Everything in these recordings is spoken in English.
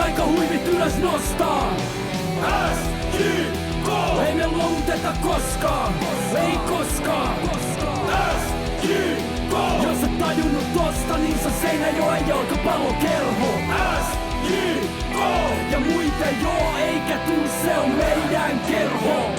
aika huivit ylös nostaa. SJK! Ei me luovuteta koskaan. Ei koskaan. SJK! Jos et tajunnut tosta, niin se Seinäjoen jalkapallokerho. SJK! Ja muita joo, eikä tuu, se on meidän kerho.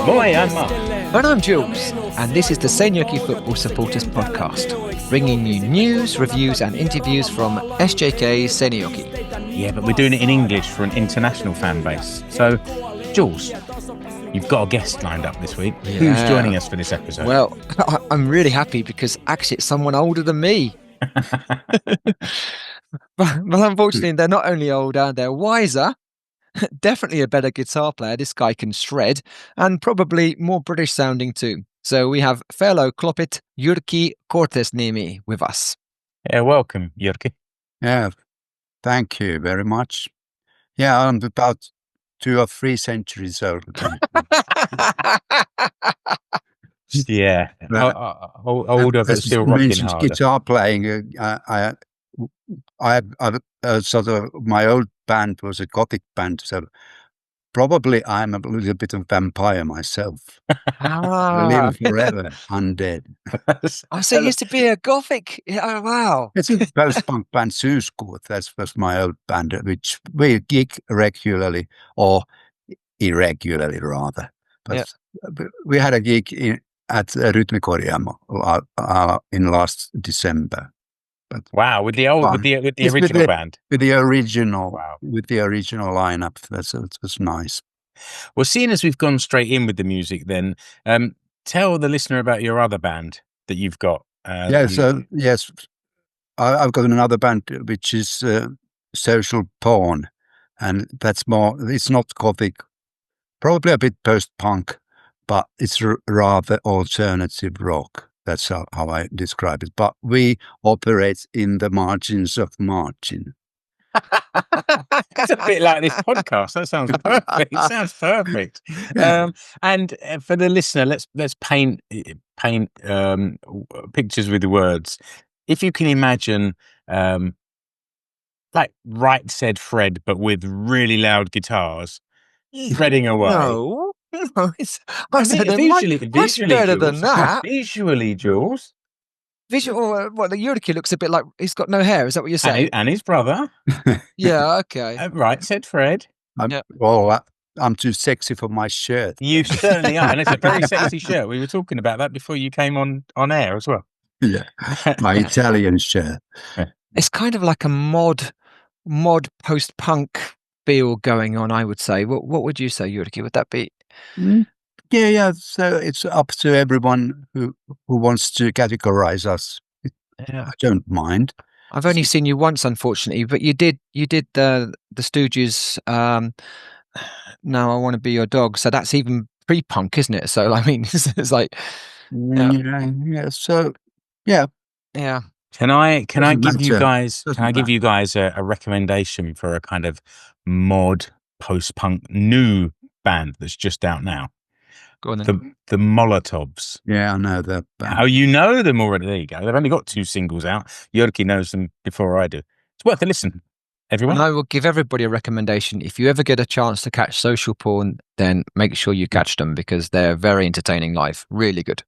Moi, I'm Mark. And I'm Jules, and this is the Seinäjoki Football Supporters Podcast, bringing you news, reviews and interviews from SJK Seinäjoki. Yeah, but we're doing it in English for an international fan base. So, Jules, you've got a guest lined up this week. Yeah. Who's joining us for this episode? Well, I'm really happy because actually it's someone older than me. But unfortunately, they're not only older, they're wiser. Definitely a better guitar player. This guy can shred, and probably more British sounding too. So we have fellow Kloppi Jyrki Kortesniemi with us. Yeah, welcome, Jyrki. Yeah, thank you very much. Yeah, I'm about 2 or 3 centuries old. Yeah, older but still rocking hard. Guitar playing. I sort of, my old band was a Gothic band, so probably I'm a little bit of a vampire myself. I live forever, undead. I see it used to be a Gothic. Oh, wow. It's a post-punk band, 𝐒𝐴𝐚𝐥 𝐏. That was my old band, which we gig regularly, or irregularly rather. But we had a gig at 𝐒𝐴𝐴𝐚𝐥 in last December. But wow, with the original band, with the original lineup, it was nice. Well, seeing as we've gone straight in with the music, then tell the listener about your other band that you've got. Yes, I've got another band which is Social Porn, and that's more. It's not Gothic, probably a bit post-punk, but it's rather alternative rock. That's how I describe it. But we operate in the margins of margin. It's a bit like this podcast. That sounds perfect. It sounds perfect. Yeah. And for the listener, let's paint pictures with words. If you can imagine, like Right Said Fred, but with really loud guitars, shredding away. No, it's visually better than that. Visually, Jules. Well, the Jyrki looks a bit like he's got no hair. Is that what you're saying? And his brother. Yeah, okay. Right Said Fred. I'm too sexy for my shirt. You certainly are, and it's a very sexy shirt. We were talking about that before you came on air as well. Yeah, my Italian shirt. It's kind of like a mod post-punk feel going on, I would say. What would you say, Jyrki? Would that be? Yeah. So it's up to everyone who wants to categorize us. Yeah. I don't mind. I've only seen you once, unfortunately, but you did the Stooges. Now I Want to Be Your Dog. So that's even pre-punk, isn't it? So I mean, it's like, yeah. So yeah. Can I give you guys a recommendation for a kind of mod post-punk new band that's just out now? Go on then. The Molotovs. Yeah, I know that band. Oh, you know them already. There you go. They've only got 2 singles out. Jyrki knows them before I do. It's worth a listen, everyone. And I will give everybody a recommendation. If you ever get a chance to catch Social Porn, then make sure you catch them because they're very entertaining live. Really good.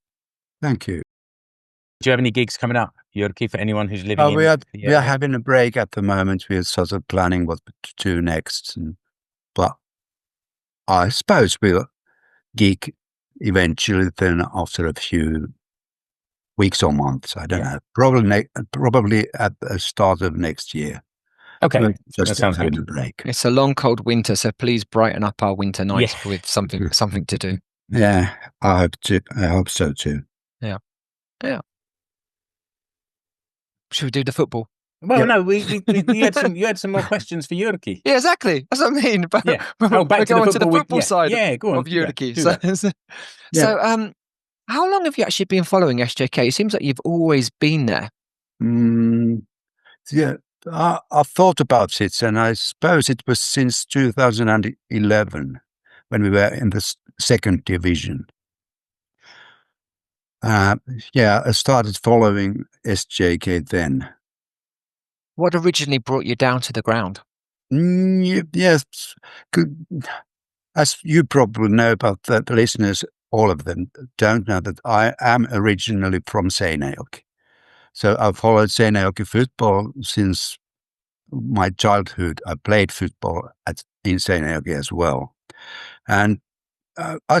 Thank you. Do you have any gigs coming up, Jyrki, for anyone who's living in? We are having a break at the moment. We're sort of planning what to do next. But I suppose we'll gig eventually then after a few weeks or months. I don't know. Probably at the start of next year. Okay, that sounds good. A break. It's a long, cold winter, so please brighten up our winter nights with something to do. Yeah, I hope so too. Yeah. Should we do the football? Well, no, you had some more questions for Jyrki. Yeah, exactly. That's what I mean. But we're back going to the football side go on, of Jyrki. Yeah, so, how long have you actually been following SJK? It seems like you've always been there. Yeah, I thought about it, and I suppose it was since 2011 when we were in the 2nd division. I started following SJK then. What originally brought you down to the ground? Yes. As you probably know, but the listeners, all of them, don't know that I am originally from Seinäjoki. So I've followed Seinäjoki football since my childhood. I played football in Seinäjoki as well. And I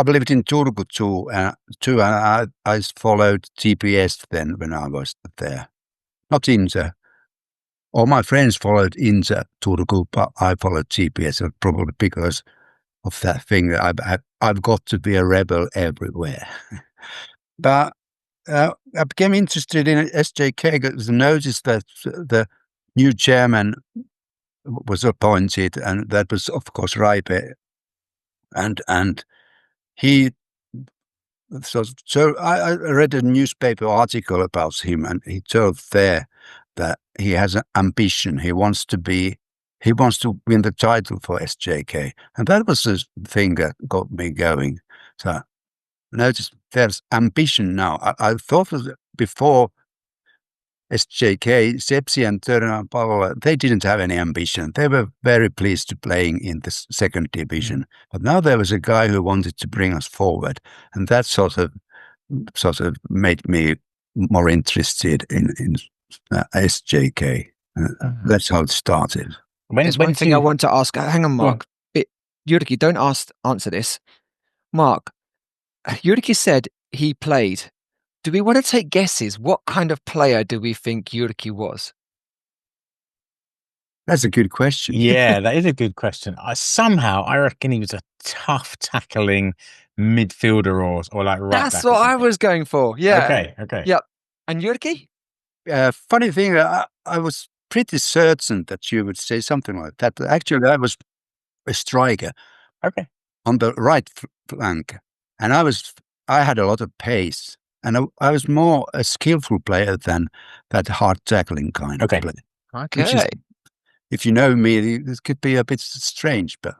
lived in Turku too, and I followed TPS then when I was there. Not Inter. All my friends followed Inter Turku, but I followed TPS, probably because of that thing that I've got to be a rebel everywhere. But I became interested in SJK because I noticed that the new chairman was appointed, and that was, of course, Raipe. And he, so I read a newspaper article about him, and he told there that he has an ambition. He wants to win the title for SJK, and that was the thing that got me going. So notice there's ambition now. I thought before SJK, Sepsi and Törnä Pallola, they didn't have any ambition. They were very pleased to playing in the second division. But now there was a guy who wanted to bring us forward, and that sort of made me more interested in SJK. That's how it started. There's one thing I want to ask. Hang on, Mark. Jyrki, don't answer this. Mark, Jyrki said he played. Do we want to take guesses? What kind of player do we think Jyrki was? That's a good question. Yeah, that is a good question. I reckon he was a tough tackling midfielder or like right back. That's what I was going for. Yeah. Okay. Yep. And Jyrki? Funny thing, I was pretty certain that you would say something like that. Actually, I was a striker. Okay. On the right flank, and I had a lot of pace. And I was more a skillful player than that hard tackling kind of player. Okay. If you know me, this could be a bit strange, but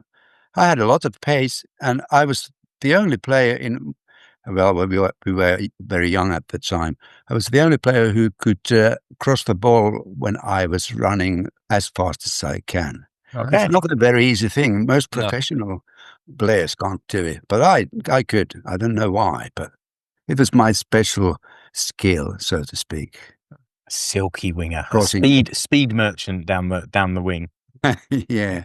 I had a lot of pace, and I was the only player we were very young at the time. I was the only player who could cross the ball when I was running as fast as I can. Okay. It's not a very easy thing. Most professional players can't do it, but I could. I don't know why, but it was my special skill, so to speak. Silky winger, speed merchant down the wing. Yeah,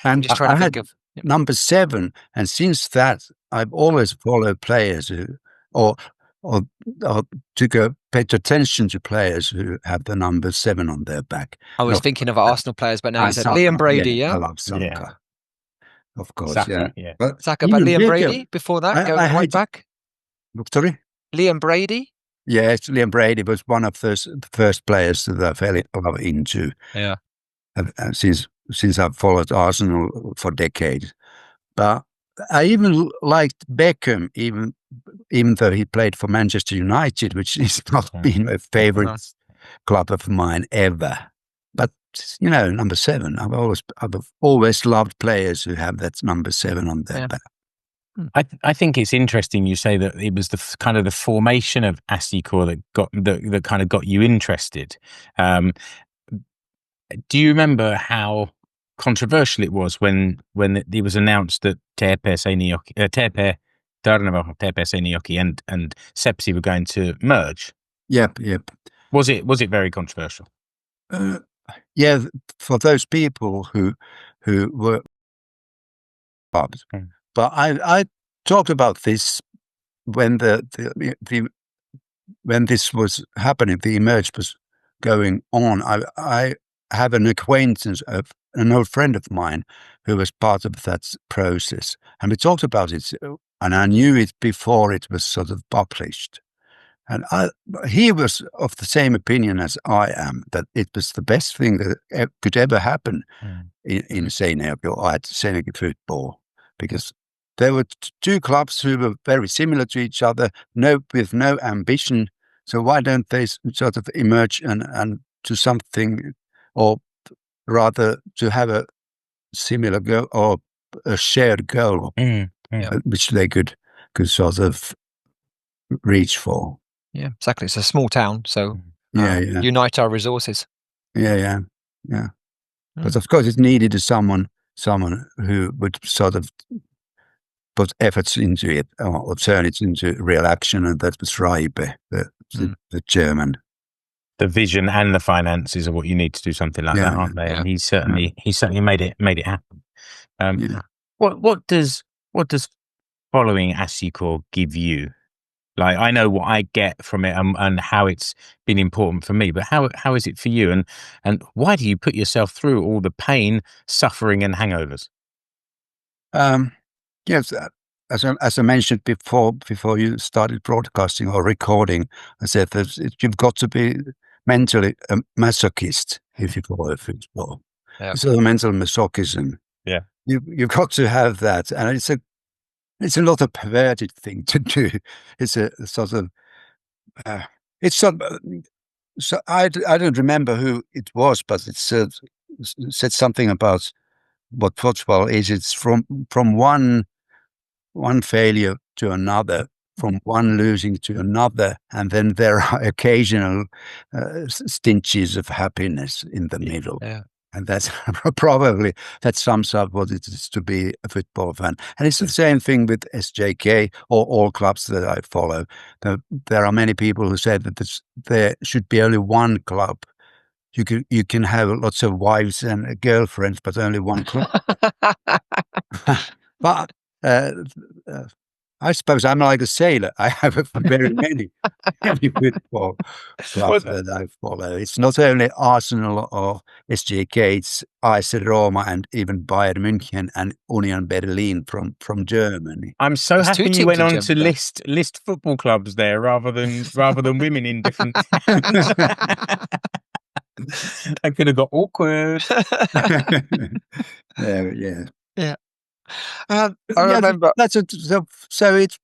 and just trying to think of number 7, and since that, I've always followed players who, or paid attention to players who have the number 7 on their back. I was thinking of Arsenal players, but now I said Liam Brady. Yeah, I love Saka. Of course, Saka, But Saka, but Liam Brady before that, going right back. Sorry? Liam Brady? Yes, Liam Brady was one of the first players that I fell in love into. Yeah. Since I've followed Arsenal for decades. But I even liked Beckham, even though he played for Manchester United, which has not been a favourite club of mine ever. But, number 7, I've always loved players who have that number 7 on their back. I think it's interesting you say that it was the kind of the formation of SJK that kind of got you interested. Do you remember how controversial it was when it was announced that TP Seinäjoki and Sepsi were going to merge? Yep. Was it very controversial? Yeah, for those people who were clubs. But I talked about this when when this was happening, the emerge was going on. I have an acquaintance of an old friend of mine who was part of that process, and we talked about it, and I knew it before it was sort of published. And he was of the same opinion as I am, that it was the best thing that could ever happen in Seinäjoki or at Seinäjoki football, because there were 2 clubs who were very similar to each other, with no ambition. So why don't they sort of emerge and to something, or rather to have a similar goal or a shared goal, which they could sort of reach for. Yeah, exactly. It's a small town, so yeah. unite our resources. Yeah. But of course, it needed someone who would sort of put efforts into it or turn it into real action, and that was Reibe, the German. The vision and the finances are what you need to do something like that, aren't they? And he certainly made it happen. What does following 𝐒𝐴𝐴𝐸 give you? Like, I know what I get from it and how it's been important for me, but how is it for you? And why do you put yourself through all the pain, suffering, and hangovers? Yes, as I mentioned before you started broadcasting or recording, I said that you've got to be mentally a masochist if you follow football. Yeah. It's a mental masochism. Yeah, you've got to have that, and it's a lot of perverted thing to do. It's a sort of it's some. So I don't remember who it was, but it said something about what football is. It's from one failure to another, from one losing to another, and then there are occasional stinches of happiness in the middle. Yeah. And that's probably, that sums up what it is to be a football fan. And it's the same thing with SJK or all clubs that I follow. There are many people who say that there should be only one club. You can have lots of wives and girlfriends, but only one club. But I suppose I'm like a sailor. I have very many football clubs that I follow. It's not only Arsenal or SJK, it's AS Roma and even Bayern München and Union Berlin from Germany. I'm so happy you went on to list football clubs there rather than women in different towns. I could have got awkward. Yeah. I remember. So it's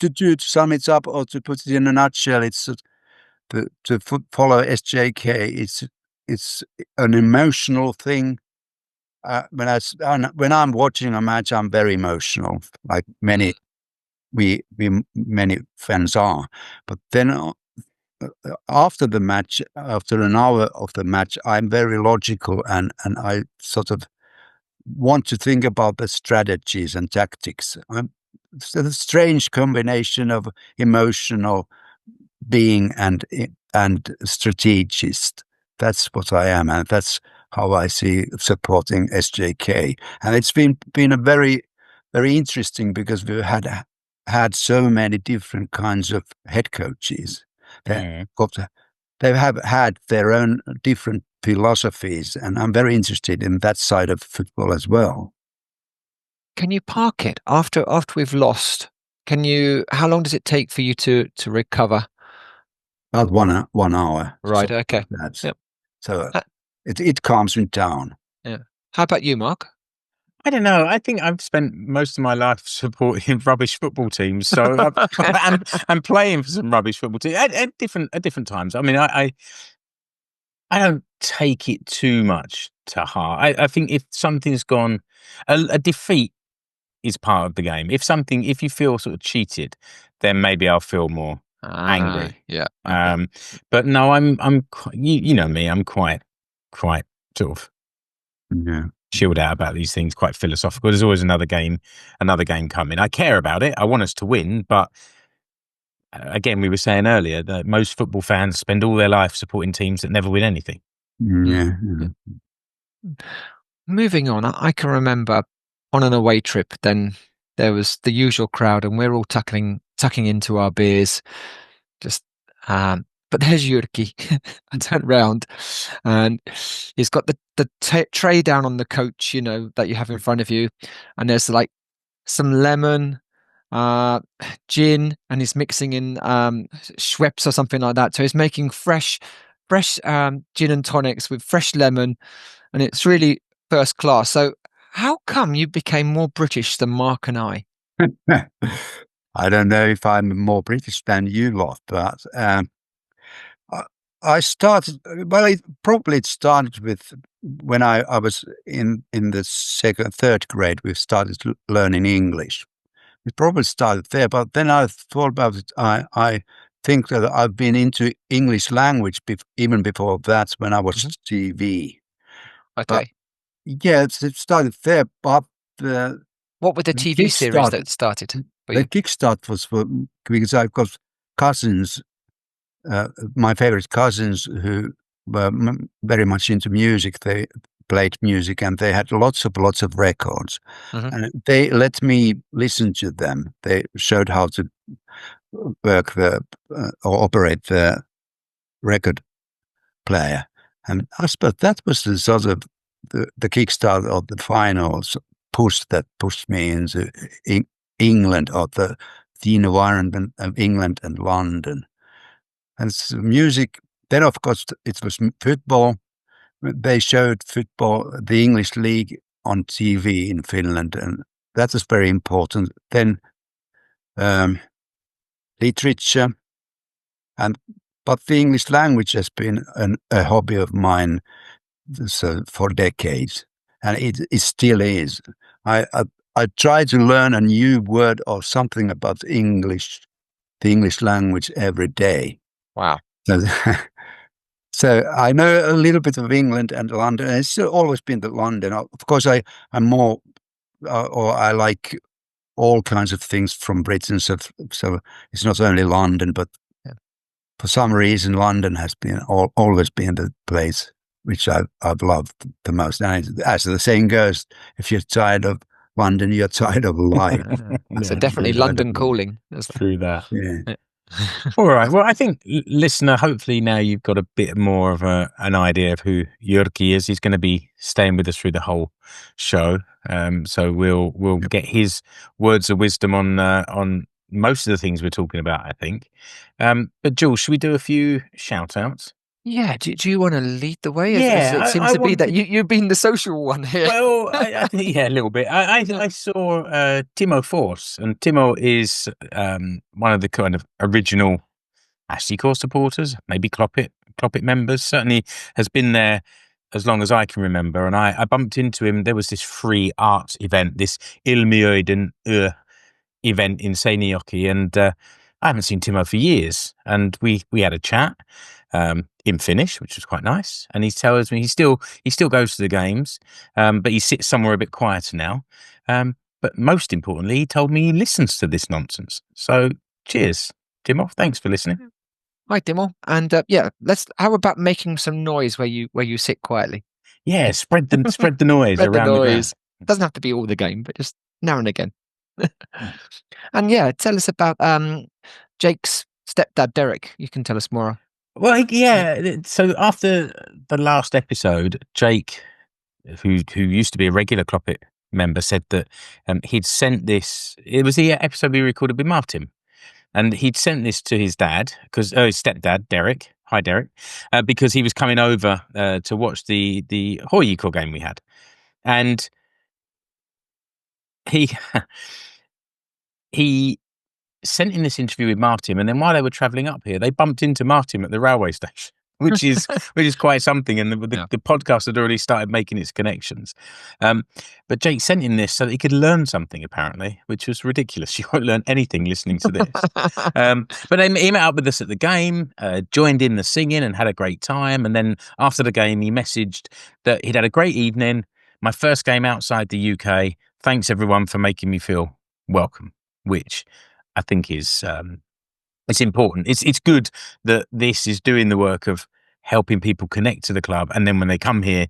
to sum it up or to put it in a nutshell, it's to follow SJK. It's an emotional thing. When I'm watching a match, I'm very emotional, like many fans are. But then after the match, after an hour of the match, I'm very logical and I sort of want to think about the strategies and tactics. It's a strange combination of emotional being and strategist. That's what I am, and that's how I see supporting SJK. And it's been a very, very interesting because we've had so many different kinds of head coaches. They have had their own different philosophies, and I'm very interested in that side of football as well. Can you park it after we've lost? How long does it take for you to recover? About 1 hour. Right. Okay. So it calms me down. Yeah. How about you, Mark? I don't know. I think I've spent most of my life supporting rubbish football teams, so I'm playing for some rubbish football teams at different times. I mean, I don't take it too much to heart. I think if something's gone, a defeat is part of the game. If you feel sort of cheated, then maybe I'll feel more angry. Yeah. But no, I'm you know me. I'm quite sort of chilled out about these things. Quite philosophical. There's always another game coming. I care about it. I want us to win, but again, we were saying earlier that most football fans spend all their life supporting teams that never win anything. Yeah. Moving on, I can remember on an away trip, then there was the usual crowd and we're all tucking into our beers. But there's Jyrki. I turned round and he's got the tray down on the coach, that you have in front of you. And there's like some lemon, gin, and he's mixing in Schweppes or something like that. So he's making fresh gin and tonics with fresh lemon, and it's really first class. So how come you became more British than Mark and I? I don't know if I'm more British than you lot, but I started. Well, it started with when I was in the third grade. We started learning English. It probably started there, but then I thought about it. I think that I've been into English language even before that when I watched TV. Okay. It started there, but what were the TV series that started for you? The kickstart was because I've got cousins, my favorite cousins who were very much into music. They played music and they had lots of records. And they let me listen to them. They showed how to work or operate the record player. And I suppose that was the sort of the kickstart of the finals that pushed me into England, or the environment of England and London. And so music, then of course it was football. They showed football, the English league on TV in Finland, and that was very important. Then literature, but the English language has been a hobby of mine for decades, and it still is. I try to learn a new word or something about the English language every day. Wow. So I know a little bit of England and London. And it's always been the London. Of course, I'm more, or I like all kinds of things from Britain. So it's not only London, but for some reason, London has been always been the place which I've loved the most. And as the saying goes, if you're tired of London, you're tired of life. So definitely London calling. Through that. Yeah. All right. Well, I think, listener, hopefully now you've got a bit more of an idea of who Jyrki is. He's going to be staying with us through the whole show. So we'll get his words of wisdom on most of the things we're talking about, I think. But Jules, should we do a few shout outs? Yeah, do you want to lead the way? Yeah, it seems to be that you've been the social one here. Well, I think, yeah, a little bit. I saw Timo Force, and Timo is one of the kind of original 𝐒𝐴 supporters, maybe Kloppi members. Certainly has been there as long as I can remember. And I bumped into him. There was this free arts event, this 𝐒𝐴𝐚𝐥 𝐏 event in Seinäjoki, and I haven't seen Timo for years. And we had a chat. In Finnish, which was quite nice, and he tells me he still goes to the games, but he sits somewhere a bit quieter now. But most importantly, he told me he listens to this nonsense. So, cheers, Timo. Thanks for listening. Hi, Timo. And how about making some noise where you sit quietly? Yeah, spread the noise around the ground. Doesn't have to be all the game, but just now and again. And yeah, tell us about Jake's stepdad, Derek. You can tell us more. Well, yeah. So after the last episode, Jake, who used to be a regular Kloppi member, said that he'd sent this. It was the episode we recorded with Martin, and he'd sent this to his dad his stepdad, Derek. Hi, Derek, because he was coming over to watch the HJK game we had, and he sent in this interview with Martin, and then while they were travelling up here, they bumped into Martin at the railway station, which is quite something. And the podcast had already started making its connections. But Jake sent in this so that he could learn something, apparently, which was ridiculous. You won't learn anything listening to this. But he met up with us at the game, joined in the singing, and had a great time. And then after the game, he messaged that he'd had a great evening. My first game outside the UK. Thanks everyone for making me feel welcome, which I think is it's important. It's good that this is doing the work of helping people connect to the club, and then when they come here,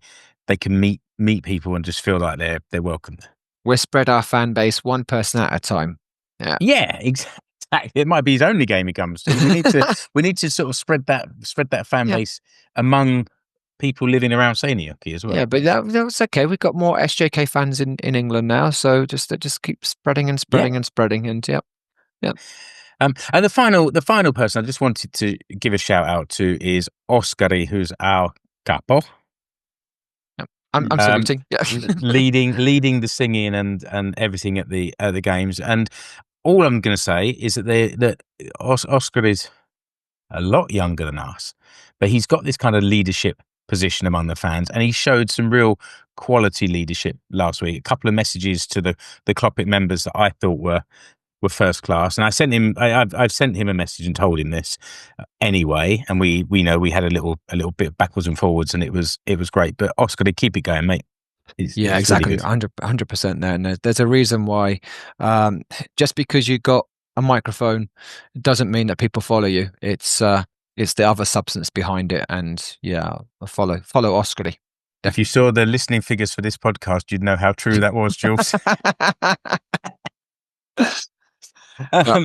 they can meet people and just feel like they're welcome. We'll spread our fan base one person at a time. Yeah, exactly. It might be his only game he comes to. We need to sort of spread that fan base among people living around Seinäjoki as well. Yeah, but that's okay. We've got more SJK fans in England now, so just keep spreading and spreading and spreading, and yeah. And the final person I just wanted to give a shout out to is Oskari, who's our Capo. I'm saluting. Yeah. leading the singing and everything at the games. And all I'm going to say is that Oskar is a lot younger than us, but he's got this kind of leadership position among the fans, and he showed some real quality leadership last week. A couple of messages to the Kloppi members that I thought were were first class. And I sent him, I've sent him a message and told him this anyway. And we know we had a little bit backwards and forwards, and it was great. But Oskari, keep it going, mate. It's exactly. really 100% there. And there's a reason why, just because you got a microphone doesn't mean that people follow you. It's the other substance behind it. And yeah, follow Oskari. If you saw the listening figures for this podcast, you'd know how true that was, Jules. All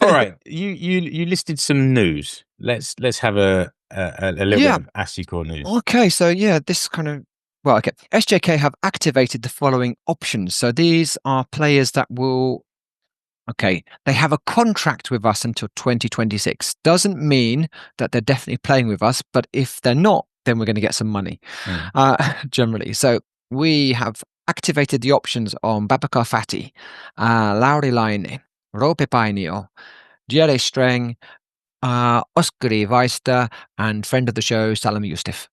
right, you listed some news. Let's have a little bit of ASICOR news. Okay, so this kind of SJK have activated the following options. So these are players that will. Okay, they have a contract with us until 2026. Doesn't mean that they're definitely playing with us, but if they're not, then we're going to get some money, generally. So we have activated the options on Babakar Fati, Lauri Laine, Roope Painio, Jere Streng, Oskari Weista, and friend of the show, Salam Yustif.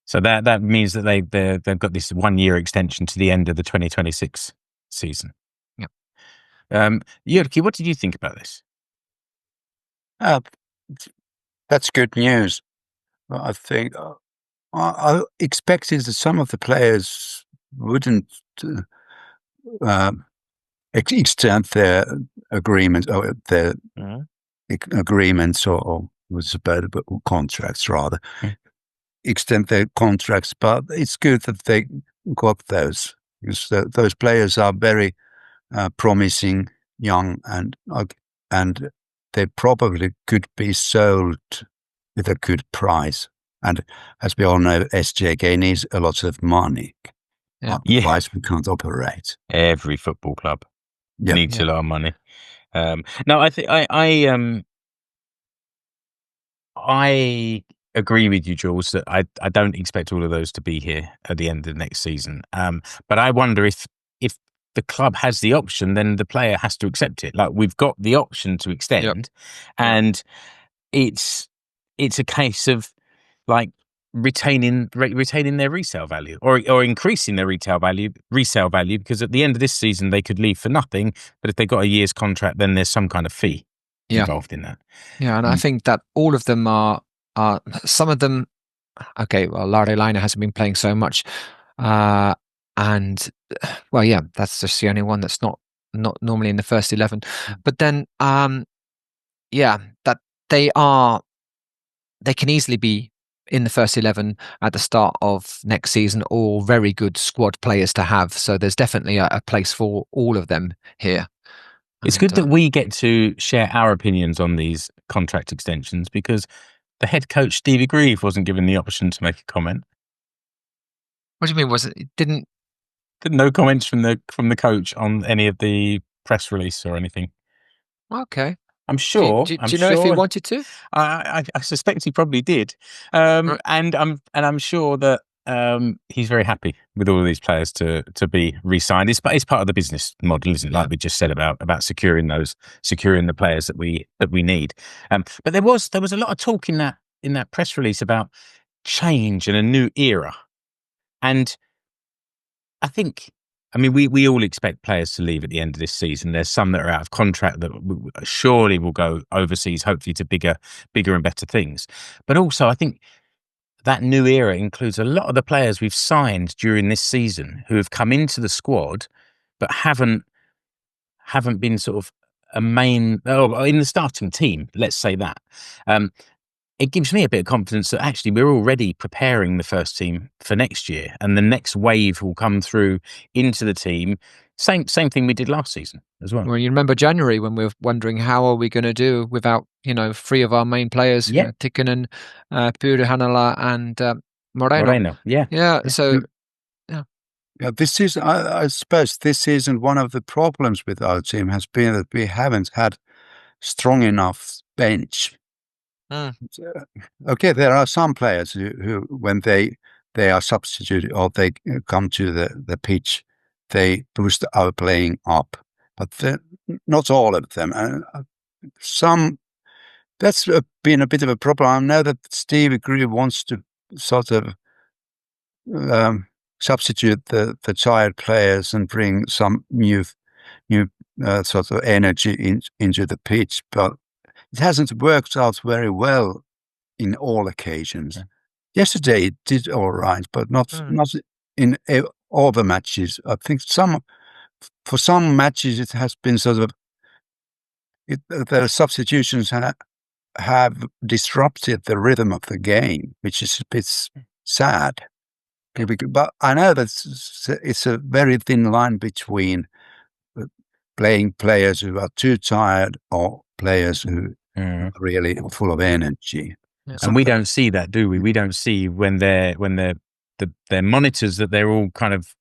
So that means that they've got this 1-year extension to the end of the 2026 season. Yeah. Jyrki, what did you think about this? That's good news. I think I expected that some of the players wouldn't extend their agreement or their agreements or was about contracts rather. Extend their contracts, but it's good that they got those because those players are very promising, young, and they probably could be sold with a good price. And as we all know, SJK needs a lot of money. Otherwise, we can't operate. Every football club needs a lot of money. No, I think I agree with you, Jules, that I don't expect all of those to be here at the end of next season. But I wonder if the club has the option, then the player has to accept it. Like, we've got the option to extend, and it's a case of like retaining their resale value or increasing their resale value, because at the end of this season they could leave for nothing, but if they got a year's contract, then there's some kind of fee involved in that. Yeah, and I think that all of them are some of them. Okay, well, Lauri Laine hasn't been playing so much, and that's just the only one that's not normally in the first 11. But then, that they can easily be in the first 11 at the start of next season, all very good squad players to have. So there's definitely a place for all of them here. It's good that we get to share our opinions on these contract extensions, because the head coach, Stevie Grieve, wasn't given the option to make a comment. What do you mean? Was it didn't? No comments from the coach on any of the press release or anything. Okay. I'm sure. Do you know if he wanted to? I suspect he probably did, and I'm sure that he's very happy with all of these players to be re-signed. It's part of the business model, isn't it? Like we just said about securing the players that we need. But there was a lot of talk in that press release about change and a new era, and I think. I mean, we all expect players to leave at the end of this season. There's some that are out of contract that surely will go overseas, hopefully to bigger and better things. But also, I think that new era includes a lot of the players we've signed during this season who have come into the squad, but haven't been sort of in the starting team. Let's say that. It gives me a bit of confidence that actually we're already preparing the first team for next year, and the next wave will come through into the team. Same thing we did last season as well. Well, you remember January when we were wondering how are we going to do without 3 of our main players, Tikkanen, Pyry Hanala, and Moreno. So. Yeah, this season, I suppose this season, one of the problems with our team has been that we haven't had strong enough bench. Okay, there are some players who when they are substituted or they come to the pitch, they boost our playing up, but not all of them. Some that's been a bit of a problem. I know that Stevie Grieve wants to sort of substitute the child players and bring some new sort of energy into the pitch, but it hasn't worked out very well in all occasions. Yesterday it did all right, but not in all the matches. I think for some matches it has been sort of the substitutions have disrupted the rhythm of the game, which is a bit sad. But I know that it's a very thin line between playing players who are too tired or players who are really full of energy. Yeah. And we don't see that, do we? We don't see when their monitors that they're all kind of,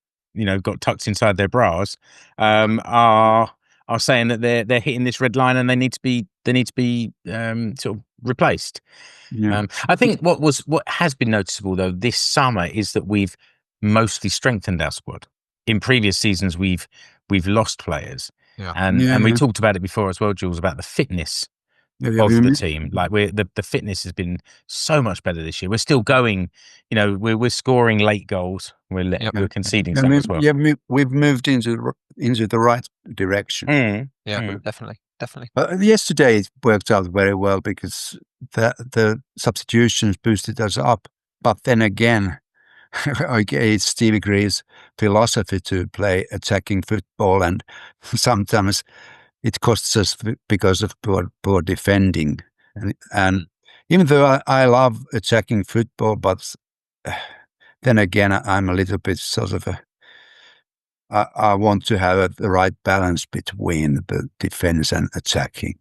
got tucked inside their bras, are saying that they're hitting this red line and they need to be sort of replaced. Yeah. I think what has been noticeable though this summer is that we've mostly strengthened our squad. In previous seasons, we've lost players, and we talked about it before as well, Jules, about the fitness of the team. Like the fitness has been so much better this year. We're still going, we're scoring late goals. We're conceding some as well. Yeah, we've moved into the right direction. Definitely. But yesterday it worked out very well because the substitutions boosted us up. But then again, it's Stevie Greaves' philosophy to play attacking football, and sometimes it costs us because of poor defending. And even though I love attacking football, but then again, I'm a little bit sort of I want to have the right balance between the defense and attacking.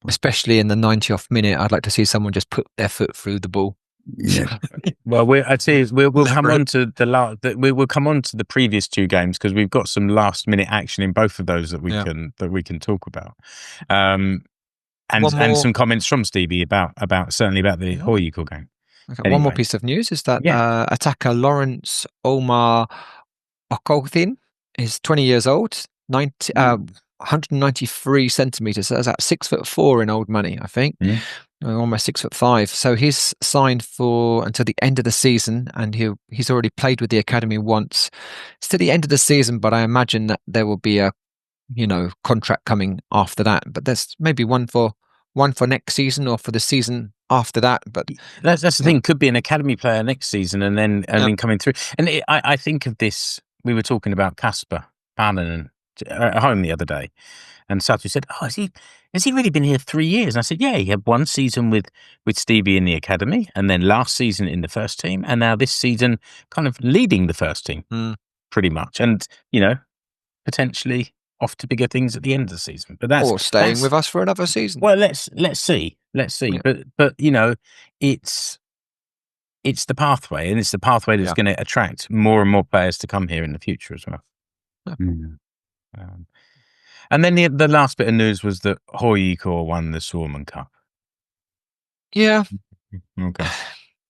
Especially in the 90th minute, I'd like to see someone just put their foot through the ball. Yeah. Well, I'd say we'll come on to we'll come on to the previous two games because we've got some last minute action in both of those that we can talk about, and some comments from Stevie about certainly about the HJK game. Okay, anyway. One more piece of news is that attacker Lawrence Omar Okolthin is 20 years old, 193 centimeters. So that's at 6'4" in old money, I think. Almost 6'5". So he's signed for until the end of the season, and he's already played with the academy once. It's to the end of the season, but I imagine that there will be a contract coming after that. But there's maybe one for next season or for the season after that. But that's the thing. Could be an academy player next season, and then coming through. And I think of this. We were talking about Kasper Paananen at home the other day, and Satu said, "Oh, has he really been here 3 years?" And I said, "Yeah, he had one season with Stevie in the academy, and then last season in the first team, and now this season kind of leading the first team, pretty much, and potentially off to bigger things at the end of the season. But that's staying with us for another season. Well, let's see. Yeah. But it's the pathway, and it's the pathway that's going to attract more and more players to come here in the future as well." And then the last bit of news was that HJK won the Suomen Cup. Yeah. Okay.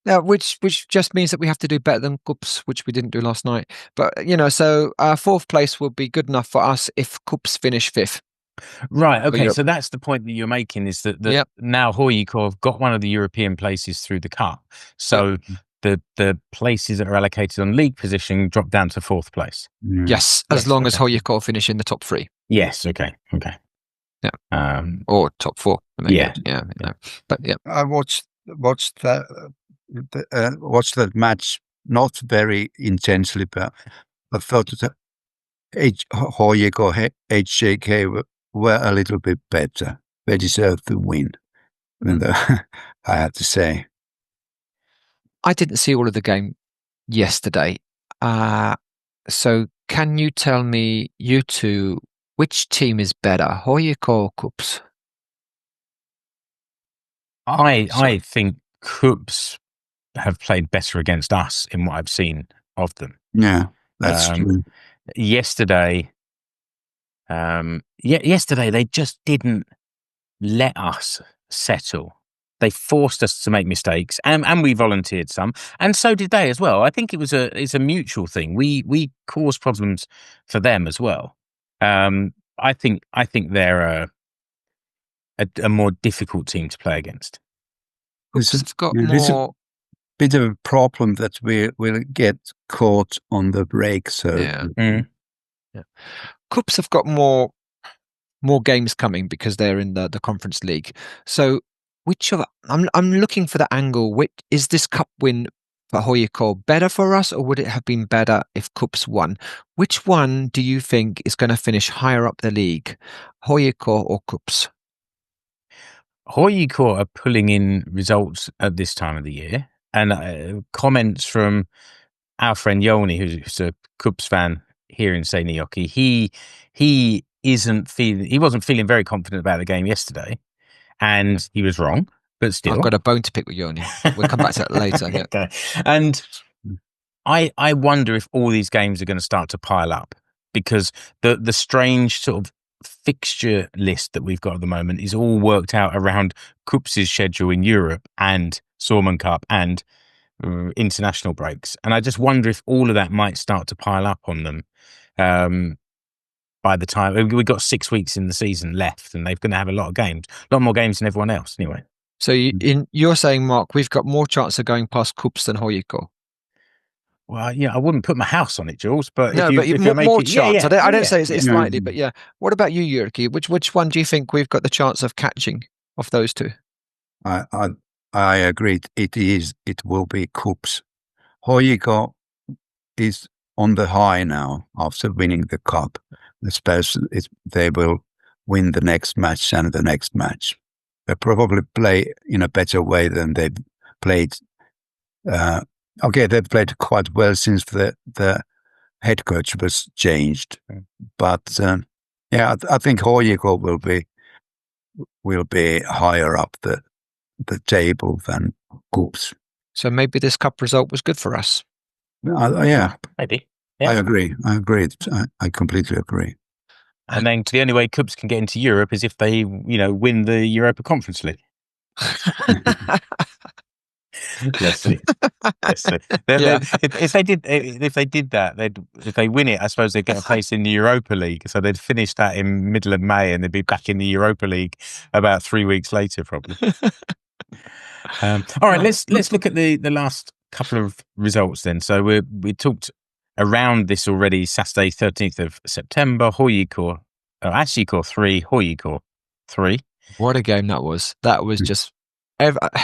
Yeah, which just means that we have to do better than KuPS, which we didn't do last night. But so fourth place will be good enough for us if KuPS finish fifth. Right. Okay. So that's the point that you're making is that now HJK have got one of the European places through the cup. So the places that are allocated on league position drop down to fourth place. Yes, as long as HJK finish in the top three. Yes. Okay. Yeah. Or top four. Yeah. But I watched that match not very intensely, but I thought that HJK HJK were a little bit better. They deserved the win. I have to say. I didn't see all of the game yesterday. So can you tell me, you two, which team is better, HJK or KuPS? I think KuPS have played better against us in what I've seen of them. Yeah, that's true. Yesterday, they just didn't let us settle. They forced us to make mistakes, and we volunteered some, and so did they as well. I think it's a mutual thing. We caused problems for them as well. I think they're a more difficult team to play against. It's got more. Bit of a problem that we will get caught on the break. So KuPS have got more more games coming because they're in the Conference League. So which of I'm looking for the angle. Which is this cup win for HJK better for us, or would it have been better if KuPS won? Which one do you think is going to finish higher up the league, HJK or KuPS? HJK are pulling in results at this time of the year, and comments from our friend Joni, who's a KuPS fan here in Seinäjoki. He wasn't feeling very confident about the game yesterday, and he was wrong. But still, I've got a bone to pick with Joni. We'll come back to that later. Yeah. Okay. And I wonder if all these games are going to start to pile up, because the strange sort of fixture list that we've got at the moment is all worked out around KuPS's schedule in Europe and Suomen Cup and international breaks. And I just wonder if all of that might start to pile up on them by the time we've got 6 weeks in the season left, and they're going to have a lot more games than everyone else anyway. So you're saying, Mark, we've got more chance of going past KuPS than HJK? Well, yeah, I wouldn't put my house on it, Jules. But no, if you're more chance. Yeah, I don't say it's likely, but yeah. What about you, Jyrki? Which one do you think we've got the chance of catching of those two? I agree. It will be KuPS. HJK is on the high now after winning the cup. Especially they will win the next match and the next match. They probably play in a better way than they played. They've played quite well since the head coach was changed. But I think HJK will be higher up the table than KuPS. So maybe this cup result was good for us. Yeah, maybe. Yeah. I agree. I completely agree. And then the only way KuPS can get into Europe is if they, win the Europa Conference League. Let's see. If they did that, if they win it, I suppose they'd get a place in the Europa League. So they'd finish that in middle of May, and they'd be back in the Europa League about 3 weeks later, probably. All right, let's look at the last couple of results then. So we talked around this already. Saturday, 13th of September, HJK 3, HJK 3. What a game that was! That was just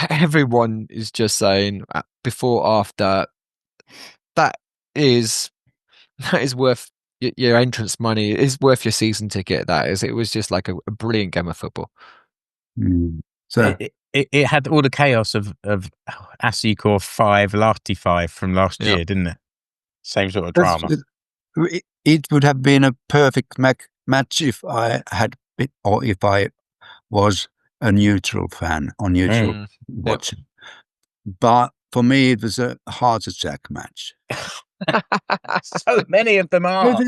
everyone is just saying before, after. That is worth your entrance money. It is worth your season ticket. That is. It was just like a brilliant game of football. So it had all the chaos of 𝐒𝐴𝐴 5, Lahti 5 from last year, didn't it? Same sort of drama. It would have been a perfect match if I had been, or if I was a neutral fan or neutral watcher. But for me, it was a heart attack match. So many of them are heart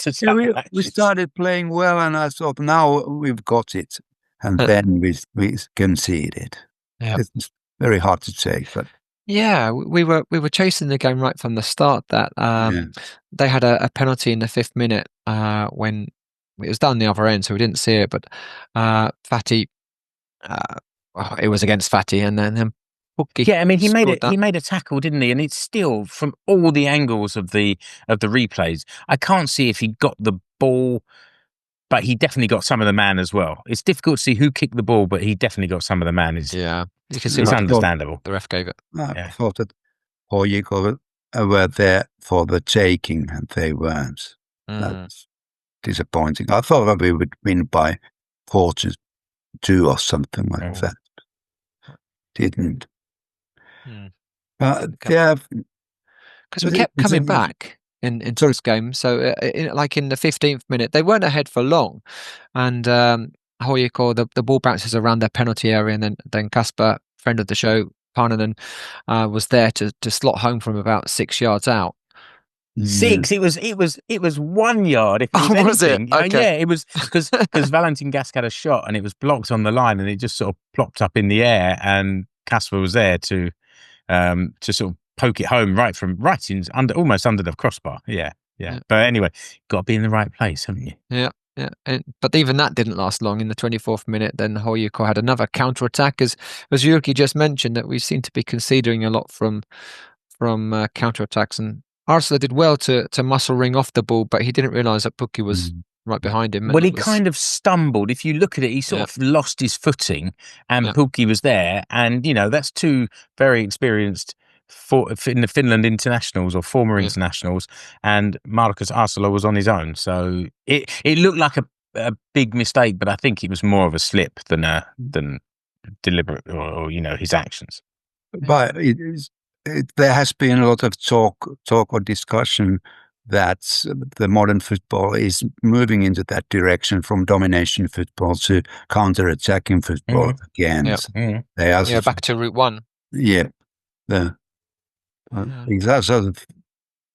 attack matches. We started playing well, and I thought, now we've got it. And then we conceded. Yeah. It's very hard to say, but yeah, we were chasing the game right from the start. That they had a penalty in the 5th minute when it was down the other end, so we didn't see it. But Fatty, it was against Fatty, and then Pukki. Yeah, I mean, he made a tackle, didn't he? And it's still, from all the angles of the replays, I can't see if he got the ball. But he definitely got some of the man as well. It's difficult to see who kicked the ball, but he definitely got some of the man. You can see it's understandable. The ref gave it. I thought that HJK were there for the taking, and they weren't. That's disappointing. I thought that we would win by 4-2 or something like that. Didn't. Because we kept coming back into this game. So, in the 15th minute, they weren't ahead for long, and HJK, the ball bounces around their penalty area, and then Kasper, friend of the show, Parnanen, was there to slot home from about 6 yards out. 6. It was 1 yard. If it was, was it? Okay. Yeah, it was because Valentin Gask had a shot, and it was blocked on the line, and it just sort of plopped up in the air, and Kasper was there to sort of poke it home almost under the crossbar. Yeah. But anyway, got to be in the right place, haven't you? Yeah. But even that didn't last long. In the 24th minute, then HJK had another counter attack, as Jyrki just mentioned, that we seem to be conceding a lot from counter attacks, and Arsenal did well to muscle ring off the ball, but he didn't realise that Pukki was right behind him. Well, he kind of stumbled. If you look at it, he sort of lost his footing, and Pukki was there. And, that's two very experienced in the Finland internationals or former internationals, and Marcus Arcelor was on his own. So it looked like a big mistake, but I think it was more of a slip than deliberate or his actions. But there has been a lot of talk or discussion that the modern football is moving into that direction from domination football to counter-attacking football again. They also back to Route 1. Yeah. Those are the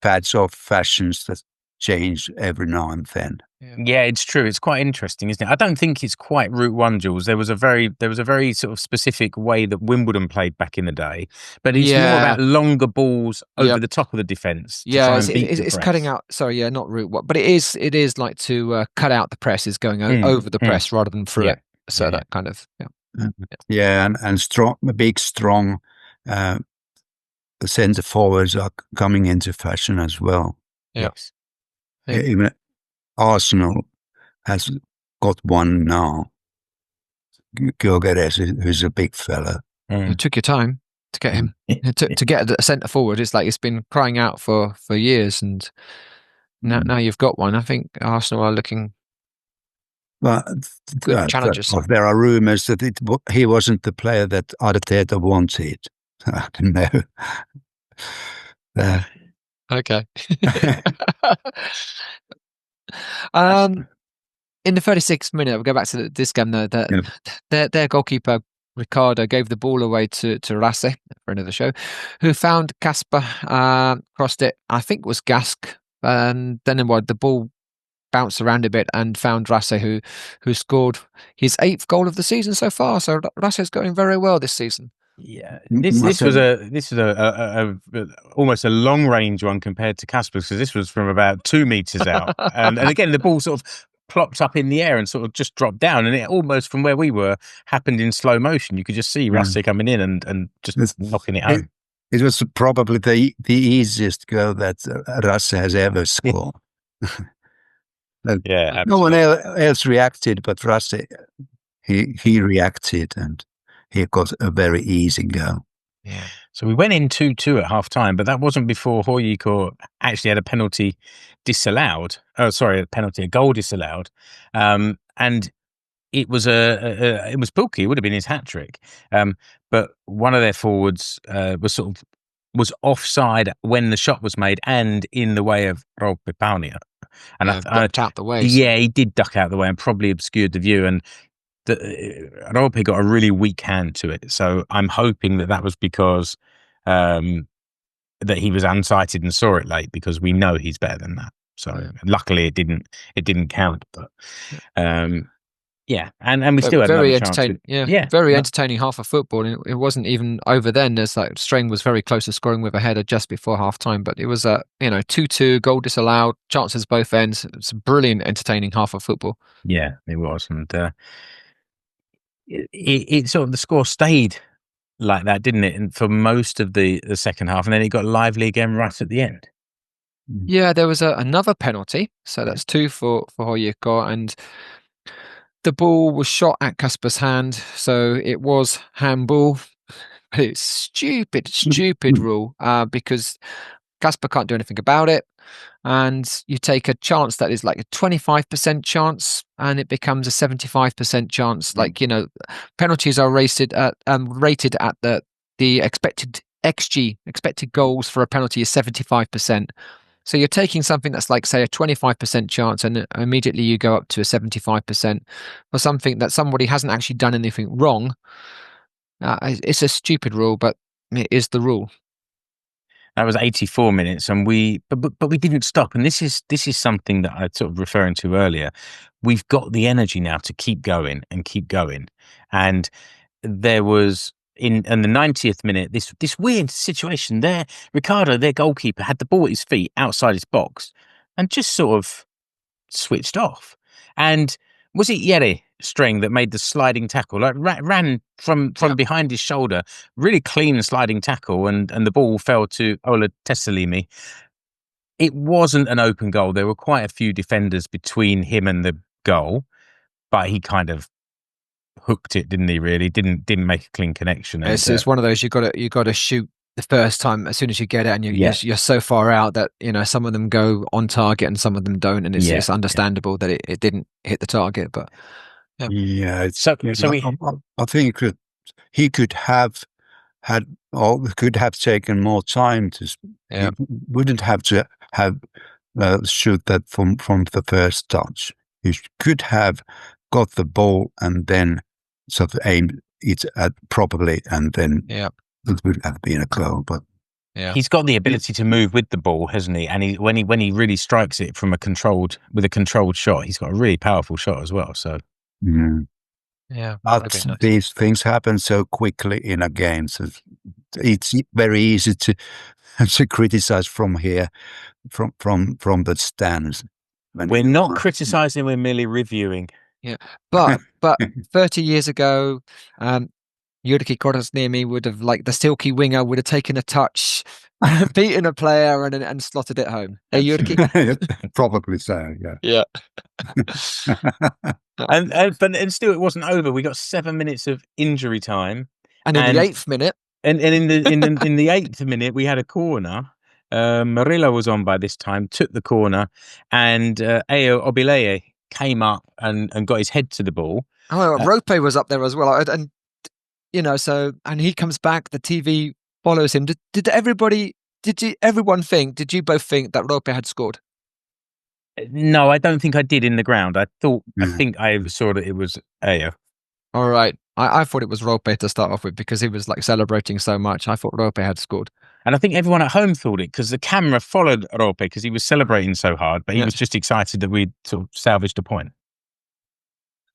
fads or fashions that change every now and then. Yeah, it's true. It's quite interesting, isn't it? I don't think it's quite Route 1, Jules. There was a very sort of specific way that Wimbledon played back in the day, but it's more about longer balls over the top of the defence. It's cutting out. Sorry, not Route 1, but it is like to cut out the press. Is going over the press rather than through it. So that kind of and strong, big, strong. The centre forwards are coming into fashion as well. Yes. Even Arsenal has got one now. Gyökeres, who's a big fella. It took your time to get him. to get a centre forward. It's like it's been crying out for years, and now you've got one. I think Arsenal are looking good challengers. There are rumours that he wasn't the player that Arteta wanted. I don't know. Okay. In the 36th minute, we'll go back to this game though. Their goalkeeper Ricardo gave the ball away to Rasse for another show, who found Kasper, crossed it. I think it was Gask, and then the ball bounced around a bit and found Rasse, who scored his 8th goal of the season so far. So Rasse's going very well this season. Yeah, this was a almost a long range one compared to Kasper's, because this was from about 2 meters out, and again the ball sort of plopped up in the air and sort of just dropped down, and it almost from where we were happened in slow motion. You could just see Rasse coming in and just knocking it home. It was probably the easiest goal that Rasse has ever scored. Yeah, no one else reacted, but Rasse he reacted and he got a very easy goal. Yeah. So we went in 2-2 at half time, but that wasn't before 𝐒𝐴𝐼K actually had a penalty disallowed. Oh, sorry, a goal disallowed. And it was Pukki. It would have been his hat trick. But one of their forwards was offside when the shot was made and in the way of Roope Paunia. And ducked out the way. Yeah, he did duck out the way and probably obscured the view. And Roope got a really weak hand to it, so I'm hoping that was because that he was unsighted and saw it late, because we know he's better than that. So luckily it didn't count. But and we still had very another entertaining. chance. Very entertaining half of football. And it wasn't even over then. There's Strain was very close to scoring with a header just before half time, but it was 2-2, goal disallowed, chances both ends. It's a brilliant, entertaining half of football. Yeah, it was, and it sort of the score stayed like that, didn't it? And for most of the second half, and then it got lively again right at the end. Yeah, there was another penalty, so that's 2 for 𝐒𝐼K, and the ball was shot at Kasper's hand, so it was handball. But it's stupid rule, because Kasper can't do anything about it, and you take a chance that is like a 25% chance and it becomes a 75% chance. Penalties are rated at the expected XG, expected goals for a penalty is 75%. So you're taking something that's like, say, a 25% chance, and immediately you go up to a 75% for something that somebody hasn't actually done anything wrong. It's a stupid rule, but it is the rule. That was 84 minutes, and but we didn't stop. And this is something that I was sort of referring to earlier. We've got the energy now to keep going and keep going. And there was in the 90th minute this weird situation there. Ricardo, their goalkeeper, had the ball at his feet outside his box and just sort of switched off. And was it Jere String that made the sliding tackle? Like ran from behind his shoulder, really clean sliding tackle, and the ball fell to Ola Tessalimi. it wasn't an open goal. There were quite a few defenders between him and the goal, but he kind of hooked it, didn't he? Really didn't make a clean connection. And, It's one of those you got to shoot the first time as soon as you get it, and you're so far out that some of them go on target and some of them don't, and it's understandable that it didn't hit the target. But so I think that he could have had or could have taken more time to. He wouldn't have to have shoot that from the first touch. He could have got the ball and then sort of aimed it at properly, and then it would have been a goal. But he's got the ability to move with the ball, hasn't he? And when he really strikes it with a controlled shot, he's got a really powerful shot as well. So but these things happen so quickly in a game, so it's very easy to criticize from here, from the stands. We're not criticizing; we're merely reviewing. Yeah, but 30 years ago, Jyrki Kortesniemi would have, like the silky winger, would have taken a touch, beaten a player, and slotted it home. Hey, Jyrki? Probably so. Yeah. and still, it wasn't over. We got 7 minutes of injury time, and in the 8th minute, and in the 8th minute, we had a corner. Marilla was on by this time, took the corner, and 𝐒𝐿𝐤 came up and got his head to the ball. Oh, Rope was up there as well, and and he comes back. The TV follows him. Did you both think that Rope had scored? No, I don't think I did in the ground. I think I saw that it was 𝐒𝐿. All right. I thought it was Rope to start off with because he was like celebrating so much. I thought Rope had scored. And I think everyone at home thought it because the camera followed Rope because he was celebrating so hard, but he was just excited that we'd sort of salvaged a point.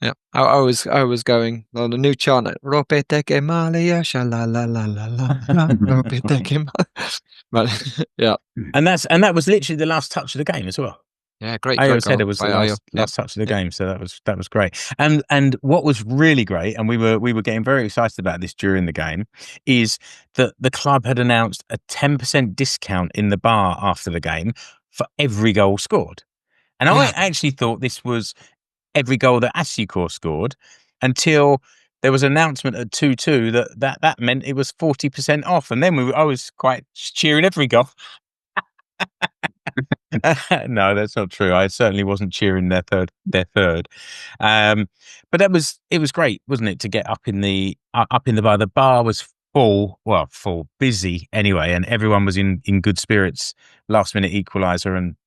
Yeah, I was going on a new chant. Rope teke malia, shalalala, Rope teke malia. But yeah, and that was literally the last touch of the game as well. Yeah, great. 𝐒𝐿's header was the last touch of the game, so that was great. And what was really great, and we were getting very excited about this during the game, is that the club had announced a 10% discount in the bar after the game for every goal scored. And I actually thought this was every goal that 𝐒𝐴𝐈 scored until there was an announcement at 2-2 that meant it was 40% off, and then I was quite cheering every goal. No, that's not true. I certainly wasn't cheering their third. But it was great, wasn't it, to get up in the bar. The bar was full, busy anyway, and everyone was in good spirits. Last minute equaliser and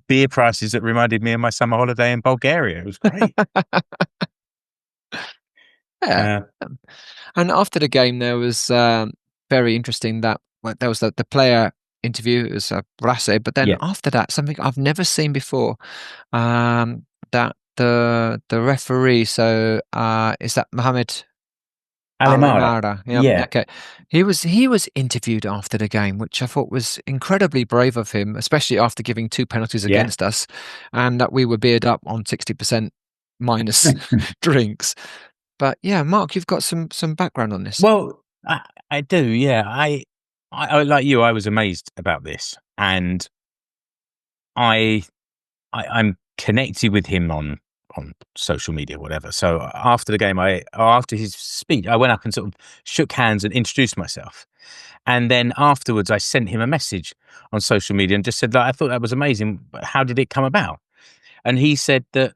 beer prices that reminded me of my summer holiday in Bulgaria. It was great. And after the game, there was very interesting that there was the player interview. It was Brase, but then after that, something I've never seen before, that the referee, so is that Mohammed Al-Emara? Yeah. Okay. He was interviewed after the game, which I thought was incredibly brave of him, especially after giving 2 penalties against us, and that we were beered up on 60% minus drinks. But yeah, Mark, you've got some background on this. Well, I do. Yeah, I like you. I was amazed about this, and I'm connected with him on social media, whatever. So after the game, after his speech, I went up and sort of shook hands and introduced myself, and then afterwards, I sent him a message on social media and just said that I thought that was amazing. But how did it come about? And he said that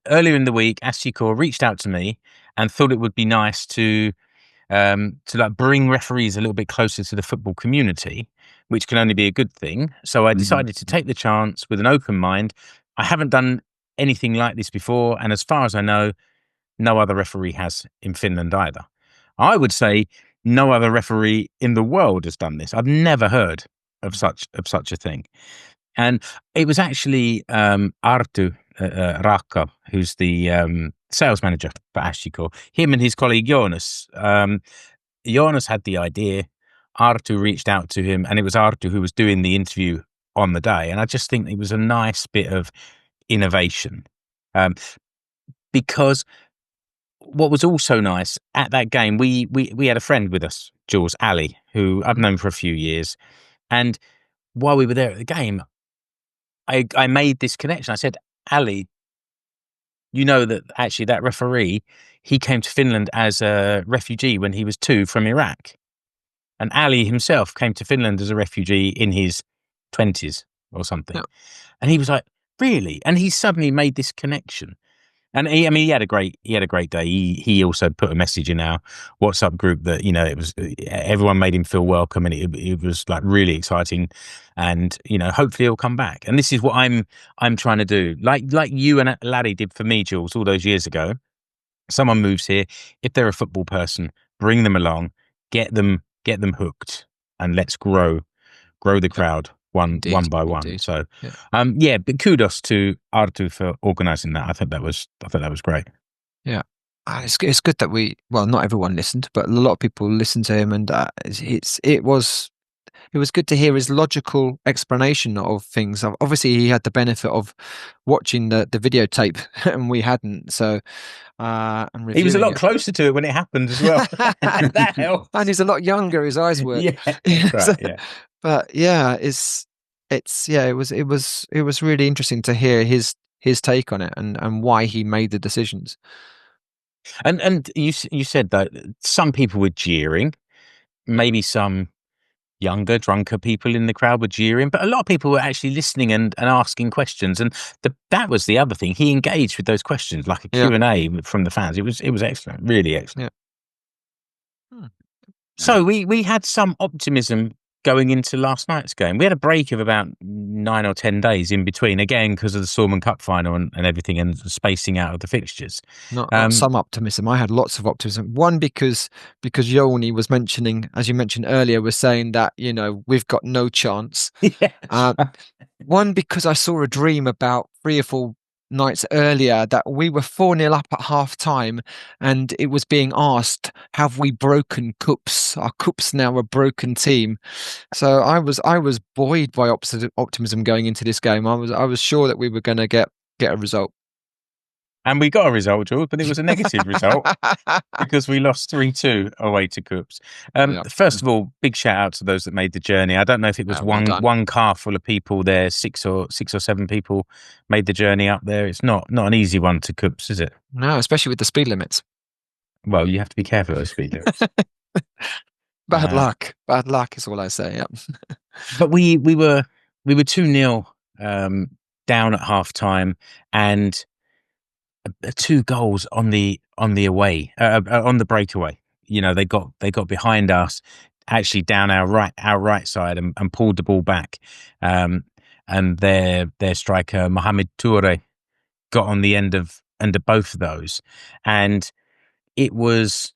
earlier in the week, 𝐒𝐴𝐈 reached out to me and thought it would be nice to like bring referees a little bit closer to the football community, which can only be a good thing. So I decided to take the chance with an open mind. I haven't done anything like this before, and as far as I know, no other referee has in Finland either. I would say no other referee in the world has done this. I've never heard of such a thing. And it was actually Arttu Raakka, who's the sales manager for 𝐒𝐴𝐈. Him and his colleague Jonas. Jonas had the idea. Arttu reached out to him, and it was Arttu who was doing the interview on the day. And I just think it was a nice bit of innovation. Because what was also nice at that game, we had a friend with us, Jules Ali, who I've known for a few years, and while we were there at the game, I made this connection. I said, Ali, you know that actually that referee, he came to Finland as a refugee when he was 2 from Iraq. And Ali himself came to Finland as a refugee in his 20s or something. Yeah. And he was like, really? And he suddenly made this connection. And he had a great day. He also put a message in our WhatsApp group that, you know, it was, everyone made him feel welcome, and it was like really exciting. And, you know, hopefully he'll come back. And this is what I'm trying to do. Like you and Laddie did for me, Jules, all those years ago. Someone moves here, if they're a football person, bring them along, get them hooked, and let's grow the crowd one by one. Indeed. So, but kudos to Arttu for organising that. I thought that was great. Yeah, it's good that not everyone listened, but a lot of people listened to him, and it was good to hear his logical explanation of things. Obviously, he had the benefit of watching the videotape, and we hadn't. So, and he was a lot closer to it when it happened as well. That helped. And he's a lot younger. His eyes were. Yeah, right, yeah. But yeah, it was really interesting to hear his take on it and why he made the decisions. And you said that some people were jeering, maybe some younger, drunker people in the crowd were jeering, but a lot of people were actually listening and asking questions. And that was the other thing. He engaged with those questions, like a Q&A from the fans. It was excellent, really excellent. Yeah. So we had some optimism going into last night's game. We had a break of about 9 or 10 days in between, again, because of the Suomen Cup final and everything, and spacing out of the fixtures. Not some optimism. I had lots of optimism. One, because Jouni was mentioning, as you mentioned earlier, was saying that, you know, we've got no chance. Yeah. One, because I saw a dream about 3 or 4 nights earlier that we were 4-0 up at half time, and it was being asked, have we broken KuPS? Are KuPS now a broken team? So I was buoyed by optimism going into this game. I was sure that we were going to get a result. And we got a result, George, but it was a negative result because we lost 3-2 away to KuPS. First of all, big shout out to those that made the journey. I don't know if it was one car full of people there, 6 or 7 people made the journey up there. It's not an easy one to KuPS, is it? No, especially with the speed limits. Well, you have to be careful of those speed limits. Bad luck is all I say. Yeah. But we were 2-0 down at half time, and 2 goals on the away on the breakaway. You know, they got behind us, actually down our right side, and pulled the ball back. And their striker Mohammed Toure got on the end of both of those, and it was.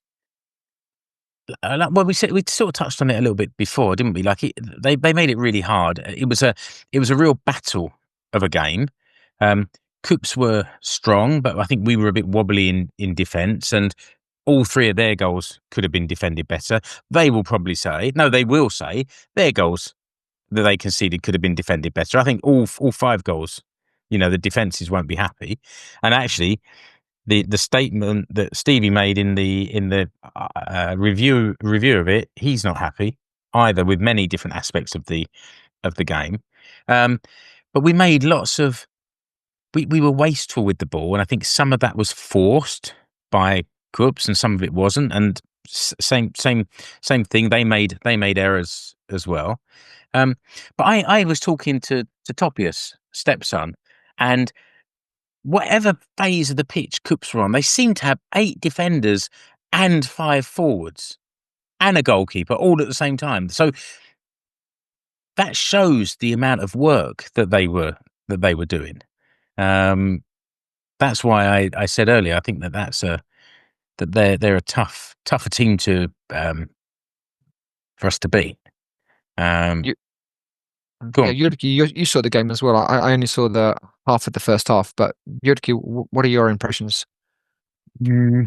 Well, we sort of touched on it a little bit before, didn't we? Like they made it really hard. It was a real battle of a game. KuPS were strong, but I think we were a bit wobbly in defence, and all 3 of their goals could have been defended better. They will say their goals that they conceded could have been defended better. I think all 5 goals, you know, the defences won't be happy. And actually, the statement that Stevie made in the review of it, he's not happy either with many different aspects of the game. But we made lots of. We were wasteful with the ball, and I think some of that was forced by KuPS, and some of it wasn't. And same thing. They made errors as well. But I was talking to Topias, stepson, and whatever phase of the pitch KuPS were on, they seemed to have 8 defenders and 5 forwards and a goalkeeper all at the same time. So that shows the amount of work that they were doing. That's why I said earlier, I think that they're a tougher team to for us to beat. Jyrki, you saw the game as well. I only saw the half of the first half, but Jyrki, what are your impressions? I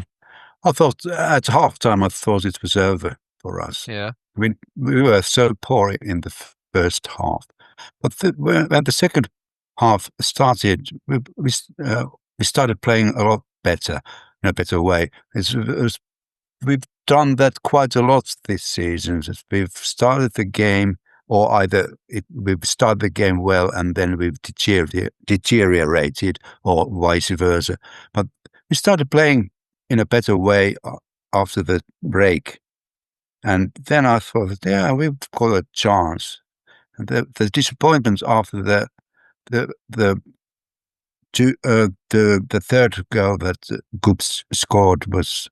thought at halftime, I thought it was over for us. Yeah, we were so poor in the first half, but when the second half started, we started playing a lot better, in a better way. We've done that quite a lot this season. We've started the game or either we've started the game well and then we've deteriorated, or vice versa. But we started playing in a better way after the break. And then I thought, yeah, we've got a chance. And the disappointments after the third goal that KuPS scored was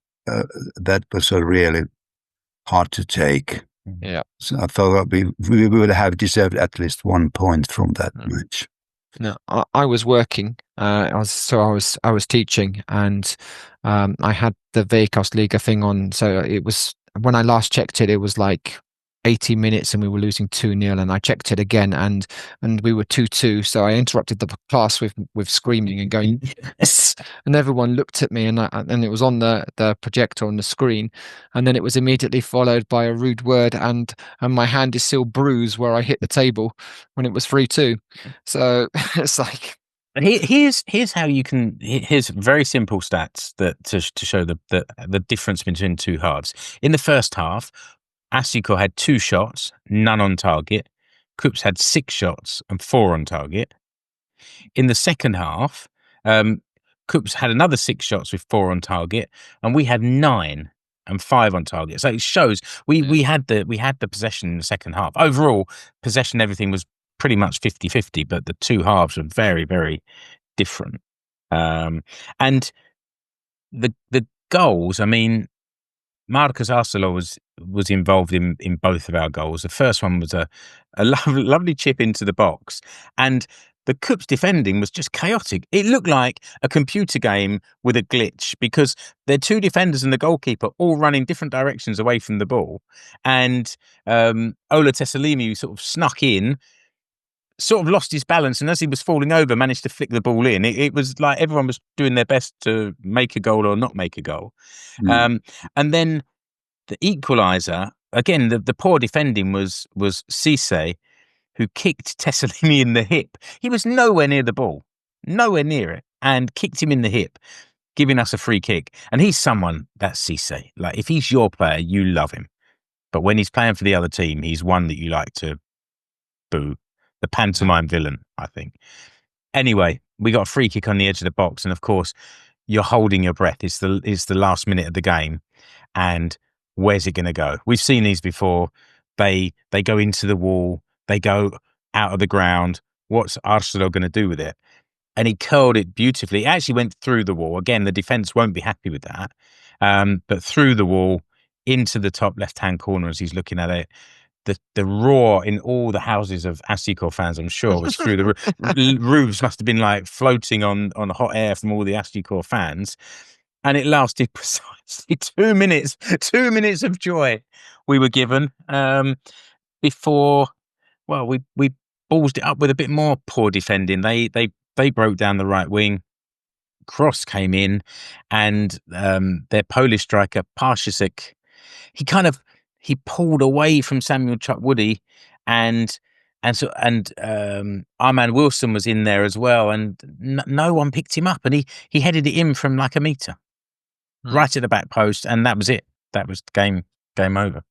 really hard to take. Yeah. So I thought that we would have deserved at least 1 point from that match. No, I was working. I was teaching, and I had the Veikkausliiga thing on. So it was, when I last checked it, it was like 80 minutes and we were losing 2-0, and I checked it again and we were 2-2. So I interrupted the class with screaming and going, yes, and everyone looked at me, and it was on the projector on the screen, and then it was immediately followed by a rude word, and my hand is still bruised where I hit the table when it was 3-2. So it's like, here's how you can. Here's very simple stats that to show the difference between two halves. In the first half, HJK had 2 shots, none on target. KuPS had 6 shots and 4 on target. In the second half, KuPS had another 6 shots with 4 on target, and we had 9 and 5 on target. So it shows we had the possession in the second half. Overall, possession, everything was pretty much 50-50, but the two halves were very, very different. And the goals, I mean, Marcus Arcelor was involved in both of our goals. The first one was a lovely chip into the box, and the KuPS defending was just chaotic. It looked like a computer game with a glitch, because their 2 defenders and the goalkeeper all running different directions away from the ball, and Ola Tessalimi sort of snuck in, sort of lost his balance, and as he was falling over, managed to flick the ball in. It was like everyone was doing their best to make a goal or not make a goal. And then the equaliser, again, the poor defending was 𝐒𝐿𝐴, who kicked Tessalimi in the hip. He was nowhere near the ball, nowhere near it, and kicked him in the hip, giving us a free kick. And he's someone, that's 𝐒𝐿𝐴. Like, if he's your player, you love him. But when he's playing for the other team, he's one that you like to boo. The pantomime villain, I think. Anyway, we got a free kick on the edge of the box, and of course, you're holding your breath. It's the last minute of the game, and where's it going to go? We've seen these before. They go into the wall, they go out of the ground. What's Arcelor going to do with it? And he curled it beautifully. It actually went through the wall. Again, the defence won't be happy with that, but through the wall into the top left-hand corner as he's looking at it. The roar in all the houses of SJK fans, I'm sure, was through the roofs. Must have been like floating on hot air from all the SJK fans, and it lasted precisely 2 minutes. 2 minutes of joy we were given before. Well, we ballsed it up with a bit more poor defending. They broke down the right wing. Cross came in, and their Polish striker Parshasek, he pulled away from Samuel Chukwudi, and Arman Wilson was in there as well, and no one picked him up, and he headed it in from like a metre, right at the back post, and that was it. That was game over.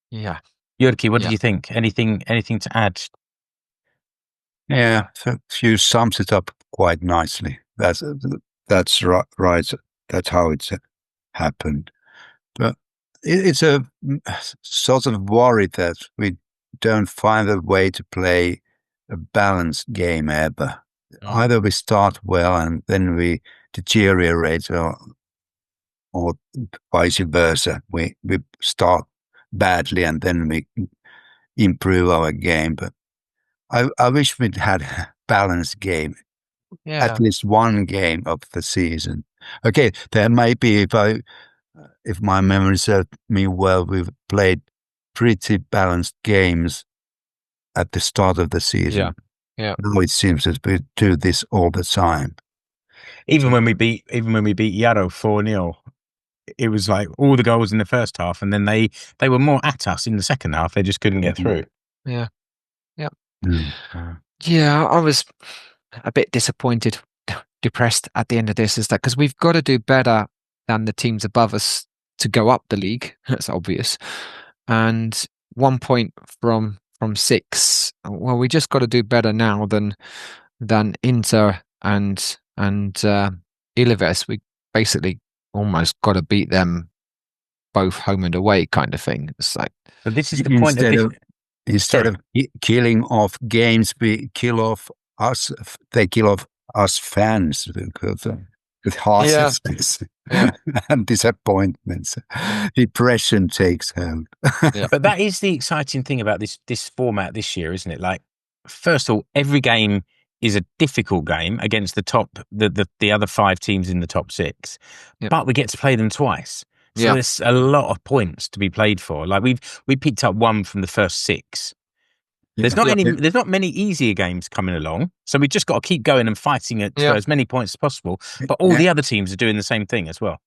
Yeah. Jyrki, what did you think? Anything to add? Yeah, so you sums it up quite nicely. That's right. That's how it's happened. But it's a sort of worry that we don't find a way to play a balanced game ever. Either we start well and then we deteriorate, or vice versa. We start badly and then we improve our game. But I wish we'd had a balanced game, at least one game of the season. Okay, there might be, if my memory serves me well, we've played pretty balanced games at the start of the season. Yeah. Now it seems that we do this all the time. Even when we beat Yarrow 4-0, it was like all the goals in the first half, and then they were more at us in the second half. They just couldn't get through. Yeah. Yeah, I was a bit disappointed, depressed at the end of this, is that because we've got to do better than the teams above us to go up the league. That's obvious. And 1 point from 6. Well, we just got to do better now than Inter and Ilves. We basically almost got to beat them both home and away, kind of thing. It's like, but this is the point instead of killing off games, we kill off us. They kill off us fans with harshness and disappointments. Depression takes hold. But that is the exciting thing about this format this year, isn't it? Like, first of all, every game is a difficult game against the other 5 teams in the top 6, but we get to play them twice. So there's a lot of points to be played for. Like we picked up 1 from the first 6. There's not many easier games coming along, so we just got to keep going and fighting it for as many points as possible. But all the other teams are doing the same thing as well.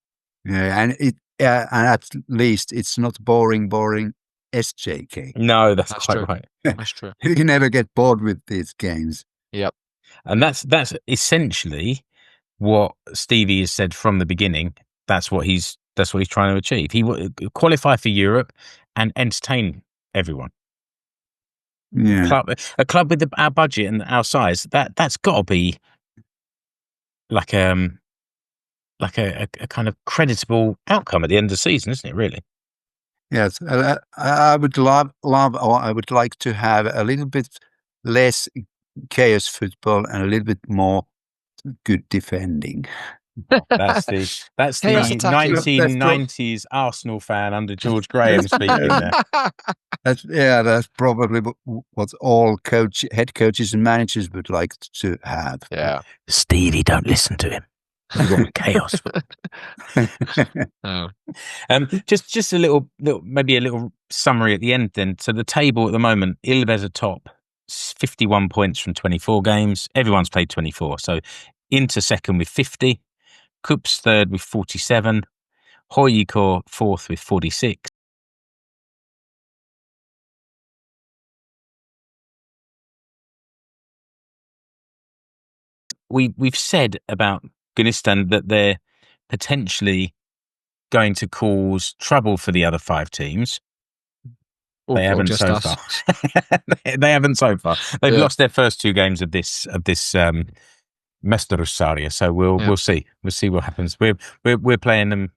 Yeah, and at least it's not boring SJK. No, that's quite true. right. That's true. You never get bored with these games. Yep. And that's essentially what Stevie has said from the beginning. That's what he's trying to achieve. He will qualify for Europe and entertain everyone. Yeah, a club with our budget and our size, that's got to be like a kind of creditable outcome at the end of the season, isn't it? Really? yes. I would love, or I would like to have a little bit less chaos football and a little bit more good defending. That's the 1990s Arsenal fan under George Graham speaking there. That's probably what all head coaches and managers would like to have. Yeah. Stevie, don't listen to him. You want chaos. Oh. Just a little maybe a little summary at the end then. So the table at the moment, Ilves are top, 51 points from 24 games. Everyone's played 24. So Inter second with 50. KuPS third with 47, HJK fourth with 46. We've said about Gunistan that they're potentially going to cause trouble for the other 5 teams. They haven't so far. They haven't so far. They've lost their first 2 games of this Mestaruussarja, so we'll see. We'll see what happens. We're playing them.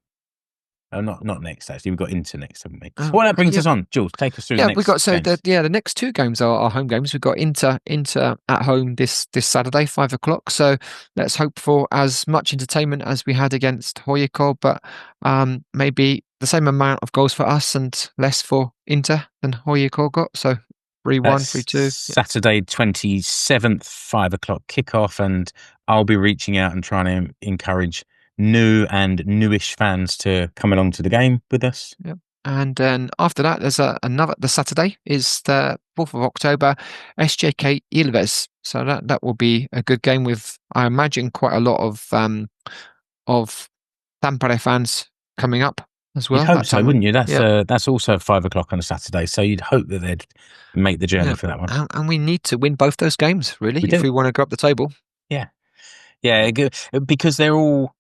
Not next. Actually, we've got Inter next, haven't we? Well, that brings us on. Jules, take us through. The next we got games. the next 2 games are home games. We've got Inter at home this Saturday, 5:00. So let's hope for as much entertainment as we had against HJK, but maybe the same amount of goals for us and less for Inter than HJK got. So 3-1, 3-2. Saturday 27th, 5:00 kickoff, and I'll be reaching out and trying to encourage new and newish fans to come along to the game with us. Yep. And then after that, there's the Saturday is the 4th of October, SJK Ilves. So that will be a good game with, I imagine, quite a lot of Tampere fans coming up as well. You'd hope so, wouldn't you? That's also at 5:00 on a Saturday. So you'd hope that they'd make the journey for that one. And we need to win both those games, really, if we want to go up the table. Yeah, because they're all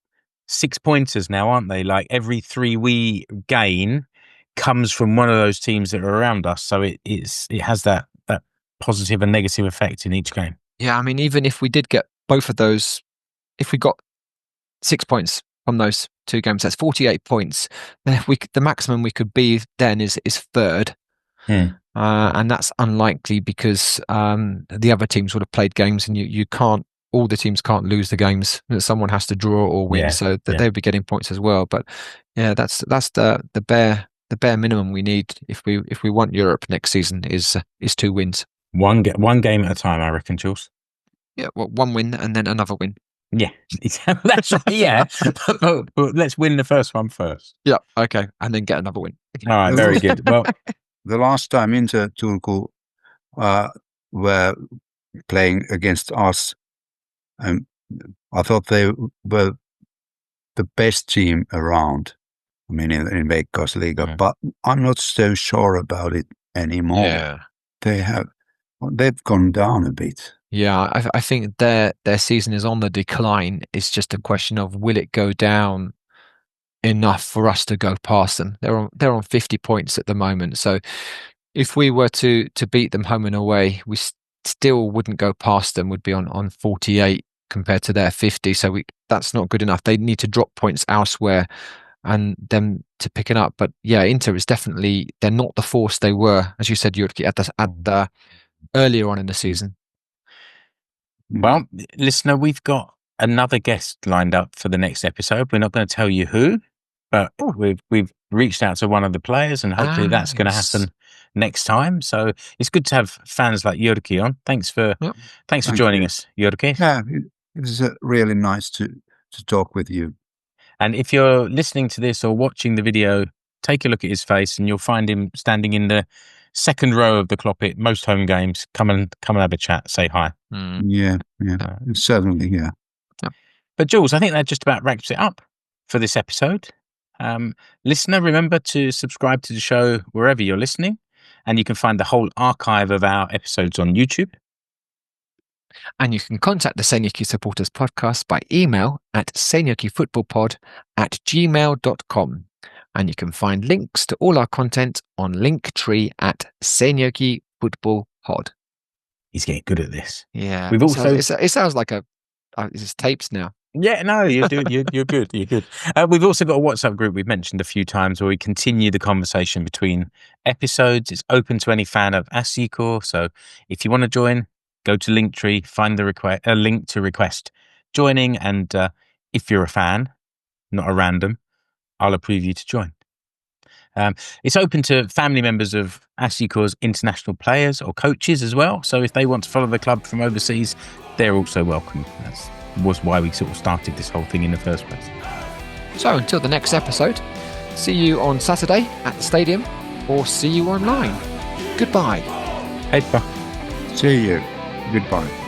6-pointers now, aren't they? Like every 3 we gain comes from one of those teams that are around us. So it has that positive and negative effect in each game. Yeah, I mean, even if we did get both of those, if we got 6 points from those 2 games, that's 48 points. Then the maximum we could be then is 3rd. And that's unlikely because the other teams would have played games, and you can't. All the teams can't lose the games. Someone has to draw or win, so that they'll be getting points as well. But that's the bare minimum we need if we want Europe next season is 2 wins. One game at a time, I reckon, Jules. Yeah, well, 1 win and then another win. Yeah, that's right. Yeah, but let's win the first one first. Yeah, okay, and then get another win. All right, very good. Well, the last time Inter Turku were playing against us, I thought they were the best team around. I mean, in Veikkausliiga, but I'm not so sure about it anymore. Yeah. They've gone down a bit. Yeah, I think their season is on the decline. It's just a question of will it go down enough for us to go past them. They're on 50 points at the moment, so if we were to beat them home and away, we still wouldn't go past them. Would be on 48 compared to their 50. So that's not good enough. They need to drop points elsewhere and them to pick it up. But yeah, Inter is definitely, they're not the force they were, as you said, Jyrki, at the earlier on in the season. Well, listener, we've got another guest lined up for the next episode. We're not going to tell you who, but we've reached out to one of the players, and hopefully that's going to happen next time. So it's good to have fans like Jyrki on. Thanks for joining us, Jyrki. Yeah, it was really nice to talk with you. And if you're listening to this or watching the video, take a look at his face, and you'll find him standing in the second row of the Kloppi at most home games. Come and have a chat, say hi. Yeah, certainly, yeah. But Jules, I think that just about wraps it up for this episode. Listener, remember to subscribe to the show wherever you're listening, and you can find the whole archive of our episodes on YouTube. And you can contact the Seinäjoki Supporters Podcast by email at seinäjokifootballpod@gmail.com. And you can find links to all our content on Linktree at Seinäjoki Football Pod. He's getting good at this. Yeah. We've also... It sounds like it's tapes now. Yeah, no, you're good. You're good. We've also got a WhatsApp group we've mentioned a few times where we continue the conversation between episodes. It's open to any fan of 𝐒𝐴𝐴. So if you want to join, go to Linktree, find the link to request joining, and if you're a fan, not a random, I'll approve you to join. It's open to family members of 𝐒𝐴𝐴's international players or coaches as well. So if they want to follow the club from overseas, they're also welcome. That was why we sort of started this whole thing in the first place. So until the next episode, see you on Saturday at the stadium or see you online. Goodbye. Heidpa. See you. Goodbye.